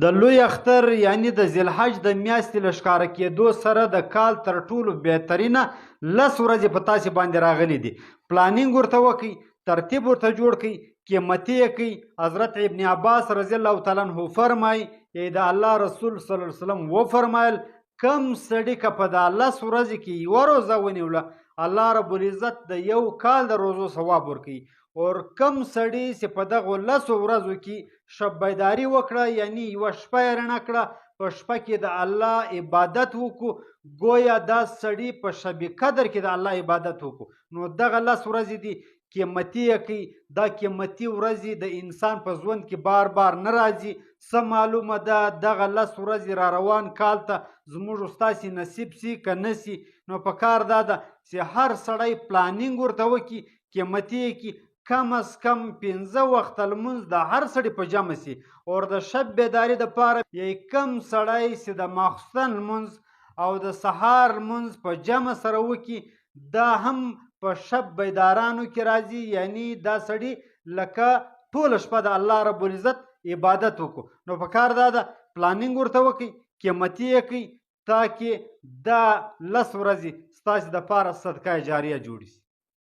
د لوی اختر یعنی د ذیالحج د میاشتې له ښکاره کېدو سره د کال تر ټولو بهترینه 10 ورځې په تاسې باندې راغلي دي. پلانینګ ورته وکئ، ترتیب ورته جوړ کړئ، قیمتي یې کړئ. حضرت ابن عباس رضی الله تعالی عنه فرمایي د الله رسول صلی الله علیه وسلم وفرمایل کم سړي که په دا 10 ورځې کې یوه روزه ونیوله الله رب العزت د یو کال د روزو ثواب ورکوي. اور کم سړي چې په دغو 10 ورځو کې شب بیداري وکړه یعنی یوه شپه یې رڼه کړه، په شپه کې د الله عبادت وکړو ګویا دا سړي په شب قدر کې د الله عبادت وکړو. نو دغه 10 ورځې دي قیمتي یې کوي. دا قیمتي ورځې د انسان په ژوند کې بار بار نه راځي. څه معلومه ده دغه 10 ورځې را روان کال ته زموږ ستاسې نصیب سي که نه سي. نو په کار دا ده چې هر سړی پلانینګ ورته وکړي، قیمتي یې کړي. کم از کم 15 وخته لمونځ د هر سړي په جمع سي. او د شب بیداري دپاره یو کم سړی چې د ماخوستن لمونځ او د سهار لمونځ په جمع سره وکړي دا هم په شب بیدارانو کې راځي. یعنی دا سړي لکه ټوله شپه د الله رب العزت عبادت وکړو. نو په کار دا ده پلانینګ ورته وکړئ، قیمتي یې کړئ تاکې دا 10 ورځې ستاسې دپاره صدقه جاریه جوړې شي.